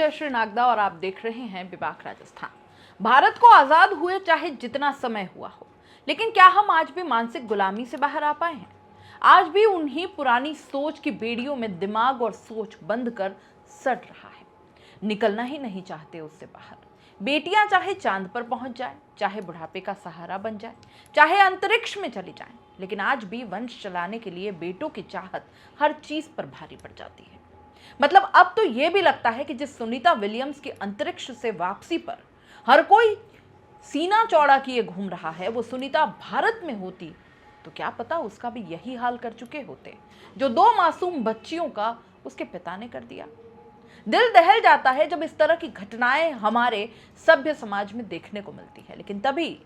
जयश्री नागदा और आप देख रहे हैं विवाक राजस्थान। भारत को आजाद हुए चाहे जितना समय हुआ हो, लेकिन क्या हम आज भी मानसिक गुलामी से बाहर आ पाए हैं? आज भी उन्हीं पुरानी सोच की बेड़ियों में दिमाग और सोच बंद कर सड़ रहा है। निकलना ही नहीं चाहते उससे बाहर। बेटियां चाहे चांद पर पहुंच जाए, चाहे बुढ़ापे का सहारा बन जाए, चाहे अंतरिक्ष में चली जाएं, लेकिन आज भी वंश चलाने के लिए बेटों की चाहत हर चीज पर भारी पड़ जाती है। मतलब अब तो यह भी लगता है कि जिस सुनीता विलियम्स की अंतरिक्ष से वापसी पर हर कोई सीना चौड़ा किए घूम रहा है, वो सुनीता भारत में होती तो क्या पता उसका भी यही हाल कर चुके होते जो 2 मासूम बच्चियों का उसके पिता ने कर दिया। दिल दहल जाता है जब इस तरह की घटनाएं हमारे सभ्य समाज में देखने को मिलती है, लेकिन तभी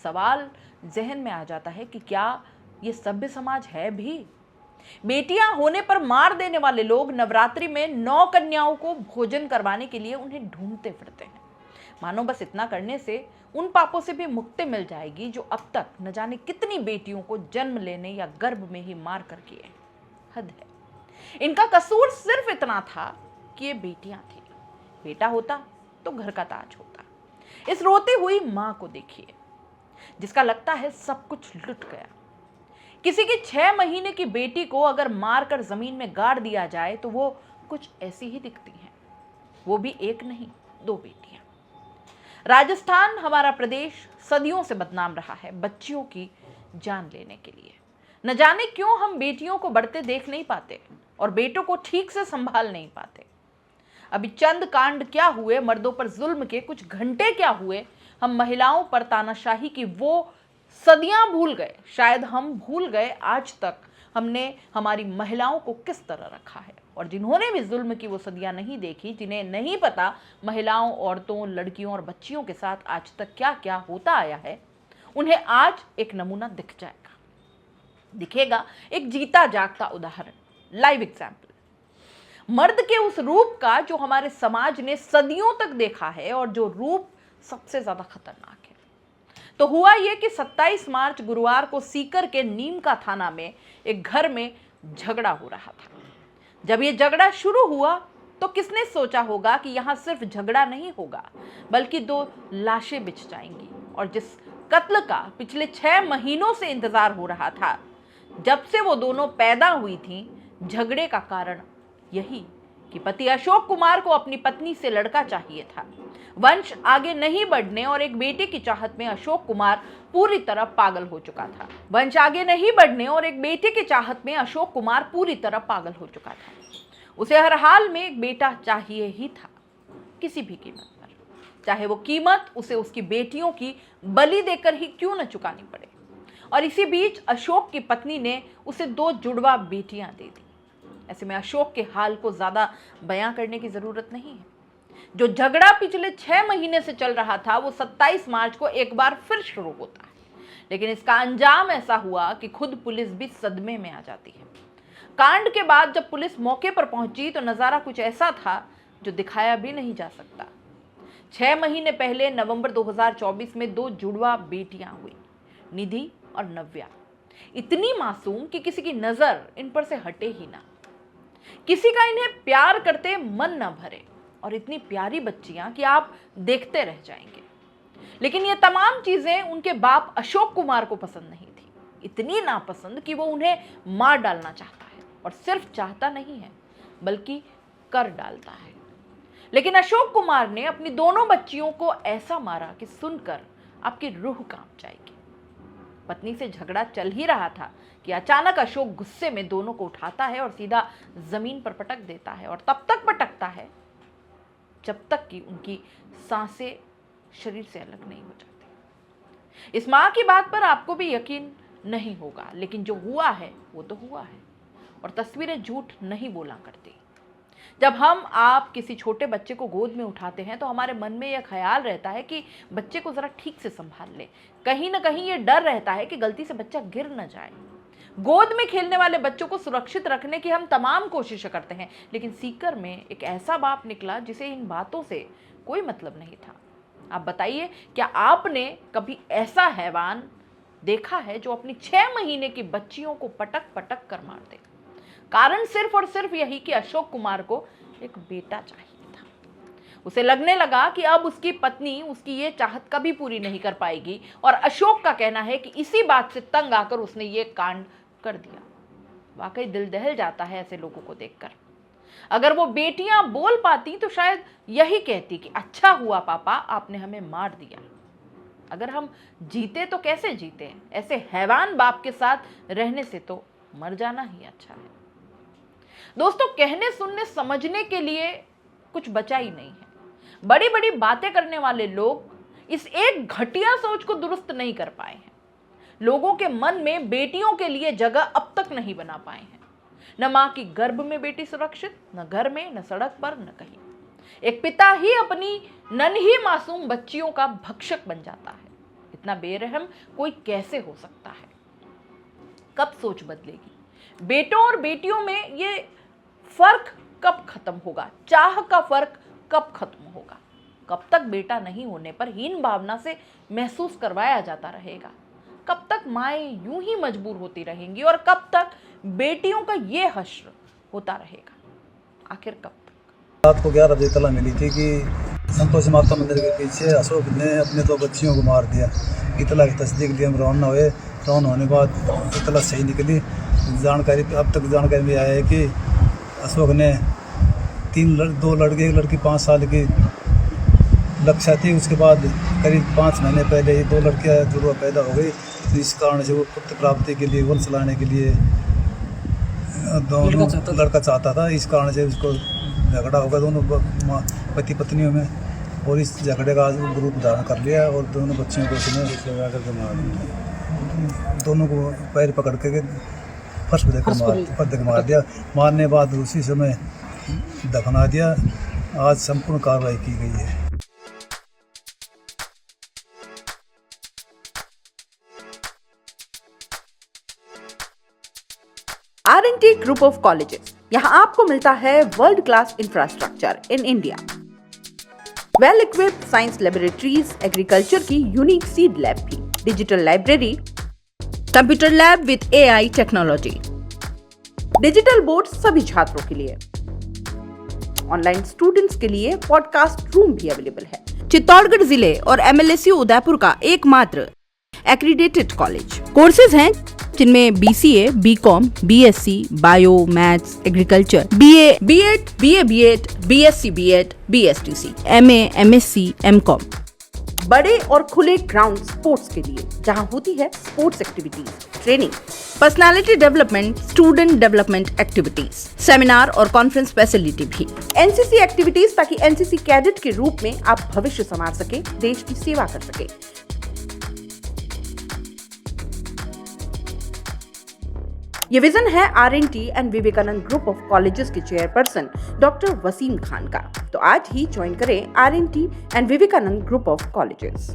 सवाल जहन में आ जाता है कि क्या ये सभ्य समाज है भी? बेटियां होने पर मार देने वाले लोग नवरात्रि में 9 कन्याओं को भोजन करवाने के लिए उन्हें ढूंढते फिरते हैं। मानो बस इतना करने से उन पापों से भी मुक्ति मिल जाएगी जो अब तक न जाने कितनी बेटियों को जन्म लेने या गर्भ में ही मार कर किए। हद है। इनका कसूर सिर्फ इतना था कि ये बेटियां थी। बेटा होता तो घर का ताज होता। इस रोती हुई मां को देखिए, जिसका लगता है सब कुछ लुट गया। किसी की 6 महीने की बेटी को अगर मारकर जमीन में गाड़ दिया जाए तो वो कुछ ऐसी ही दिखती हैं। वो भी एक नहीं, 2 बेटियां। राजस्थान हमारा प्रदेश सदियों से बदनाम रहा है बच्चियों की जान लेने के लिए। न जाने क्यों हम बेटियों को बढ़ते देख नहीं पाते और बेटों को ठीक से संभाल नहीं पाते। अभी चंद कांड क्या हुए, मर्दों पर जुल्म के कुछ घंटे क्या हुए, हम महिलाओं पर तानाशाही की वो सदियां भूल गए। शायद हम भूल गए आज तक हमने हमारी महिलाओं को किस तरह रखा है। और जिन्होंने भी जुल्म की वो सदियां नहीं देखी, जिन्हें नहीं पता महिलाओं, औरतों, लड़कियों और बच्चियों के साथ आज तक क्या क्या होता आया है, उन्हें आज एक नमूना दिख जाएगा, दिखेगा एक जीता जागता उदाहरण, लाइव एग्जाम्पल। मर्द के उस रूप का जो हमारे समाज ने सदियों तक देखा है और जो रूप सबसे ज्यादा खतरनाक है। तो हुआ यह कि 27 मार्च गुरुवार को सीकर के नीम का थाना में एक घर में झगड़ा हो रहा था। जब यह झगड़ा शुरू हुआ तो किसने सोचा होगा कि यहां सिर्फ झगड़ा नहीं होगा बल्कि 2 लाशें बिछ जाएंगी। और जिस कत्ल का पिछले 6 महीनों से इंतजार हो रहा था, जब से वो दोनों पैदा हुई थीं, झगड़े का कारण यही कि पति अशोक कुमार को अपनी पत्नी से लड़का चाहिए था। वंश आगे नहीं बढ़ने और एक बेटे की चाहत में अशोक कुमार पूरी तरह पागल हो चुका था। वंश आगे नहीं बढ़ने और एक बेटे की चाहत में अशोक कुमार पूरी तरह पागल हो चुका था। उसे हर हाल में एक बेटा चाहिए ही था, किसी भी कीमत पर, चाहे वो कीमत उसे उसकी बेटियों की बलि देकर ही क्यों न चुकानी पड़े। और इसी बीच अशोक की पत्नी ने उसे 2 जुड़वा बेटियां दे दी। ऐसे में अशोक के हाल को ज्यादा बयां करने की जरूरत नहीं है। जो झगड़ा पिछले 6 महीने से चल रहा था वो 27 मार्च को एक बार फिर शुरू होता है, लेकिन इसका अंजाम ऐसा हुआ कि खुद पुलिस भी सदमे में आ जाती है। कांड के बाद जब पुलिस मौके पर पहुंची तो नजारा कुछ ऐसा था जो दिखाया भी नहीं जा सकता। 6 महीने पहले नवंबर 2024 में 2 जुड़वा बेटियां हुई, निधि और नव्या। इतनी मासूम कि किसी की नजर इन पर से हटे ही ना, किसी का इन्हें प्यार करते मन न भरे, और इतनी प्यारी बच्चियां कि आप देखते रह जाएंगे। लेकिन ये तमाम चीजें उनके बाप अशोक कुमार को पसंद नहीं थी। इतनी नापसंद कि वो उन्हें मार डालना चाहता है, और सिर्फ चाहता नहीं है बल्कि कर डालता है। लेकिन अशोक कुमार ने अपनी दोनों बच्चियों को ऐसा मारा कि सुनकर आपकी रूह कांप जाएगी। पत्नी से झगड़ा चल ही रहा था कि अचानक अशोक गुस्से में दोनों को उठाता है और सीधा जमीन पर पटक देता है, और तब तक पटकता है जब तक कि उनकी सांसें शरीर से अलग नहीं हो जाती। इस मां की बात पर आपको भी यकीन नहीं होगा, लेकिन जो हुआ है वो तो हुआ है, और तस्वीरें झूठ नहीं बोला करती। जब हम आप किसी छोटे बच्चे को गोद में उठाते हैं तो हमारे मन में यह ख्याल रहता है कि बच्चे को जरा ठीक से संभाल ले। कहीं ना कहीं ये डर रहता है कि गलती से बच्चा गिर न जाए। गोद में खेलने वाले बच्चों को सुरक्षित रखने की हम तमाम कोशिशें करते हैं, लेकिन सीकर में एक ऐसा बाप निकला जिसे इन बातों से कोई मतलब नहीं था। आप बताइए, क्या आपने कभी ऐसा हैवान देखा है जो अपनी 6 महीने की बच्चियों को पटक पटक कर मार दे? कारण सिर्फ और सिर्फ यही कि अशोक कुमार को एक बेटा चाहिए था। उसे लगने लगा कि अब उसकी पत्नी उसकी ये चाहत कभी पूरी नहीं कर पाएगी और अशोक का कहना है कि इसी बात से तंग आकर उसने ये कांड कर दिया। वाकई दिल दहल जाता है ऐसे लोगों को देखकर। अगर वो बेटियां बोल पाती तो शायद यही कहती कि अच्छा हुआ पापा आपने हमें मार दिया। अगर हम जीते तो कैसे जीते, ऐसे हैवान बाप के साथ रहने से तो मर जाना ही अच्छा है। दोस्तों, कहने सुनने समझने के लिए कुछ बचा ही नहीं है। बड़ी बड़ी बातें करने वाले लोग इस एक घटिया सोच को दुरुस्त नहीं कर पाए हैं। लोगों के मन में बेटियों के लिए जगह अब तक नहीं बना पाए हैं। न मां की गर्भ में बेटी सुरक्षित, न घर में, न सड़क पर, न कहीं। एक पिता ही अपनी नन्ही मासूम बच्चियों का भक्षक बन जाता है। इतना बेरहम कोई कैसे हो सकता है? कब सोच बदलेगी? बेटों और बेटियों में ये फर्क कब खत्म होगा? चाह का फर्क कब खत्म होगा? कब तक बेटा नहीं होने पर हीन भावना से महसूस करवाया जाता रहेगा? कब तक माएं यूं ही मजबूर होती रहेंगी और कब तक बेटियों का ये हश्र होता रहेगा? आखिर कब तक? रात को 11 बजे इत्तला मिली थी कि संतोषी माता मंदिर के पीछे अशोक ने अपने 2 बच्चियों को मार दिया। इत्तला की तस्दीक लिए हम रवाना हुए। रवाना होने के बाद इत्तला सही निकली। जानकारी अब तक जानकारी में आया है कि अशोक ने 2 लड़के, एक लड़की 5 साल की लक्ष्य थी। उसके बाद करीब 5 महीने पहले ही 2 लड़कियां जुड़वा पैदा हो गई। तो इस कारण से वो पुत्र प्राप्ति के लिए, वंश लाने के लिए दोनों लड़का चाहता था। इस कारण से उसको झगड़ा होगा दोनों पति पत्नियों में, और इस झगड़े का रूप धारण कर लिया और दोनों बच्चियों को उसने लगा करके मार दिया। दोनों को पैर पकड़ के फर्श पर देकर मार दिया। मारने बाद उसी समय दफना दिया। आज संपूर्ण कार्रवाई की गई है। R&T ग्रुप ऑफ कॉलेजेस, यहाँ आपको मिलता है world class infrastructure in India, well equipped science laboratories, agriculture की यूनिक सीड लैब भी, digital library, computer lab with AI technology, digital board सभी छात्रों के लिए, ऑनलाइन स्टूडेंट्स के लिए पॉडकास्ट रूम भी अवेलेबल है। चित्तौड़गढ़ जिले और MLSU उदयपुर का एकमात्र एक्रीडेटेड कॉलेज। कोर्सेज हैं जिनमें BCA, BCom, BSc, bio, maths, agriculture, BA, B.Ed, BA, B.Ed, BSc, B.Ed, BSTC, MA, MSc, MCom। बड़े और खुले ग्राउंड स्पोर्ट्स के लिए, जहां होती है sports activities, training, personality development, student development activities, seminar और कॉन्फ्रेंस फैसिलिटी भी, NCC एक्टिविटीज, ताकि NCC कैडेट के रूप में आप भविष्य संवार सके, देश की सेवा कर सके। ये विजन है R&T and Vivekananda group of colleges के चेयरपर्सन डॉक्टर वसीम खान का। तो आज ही ज्वाइन करें R&T and Vivekananda group of colleges.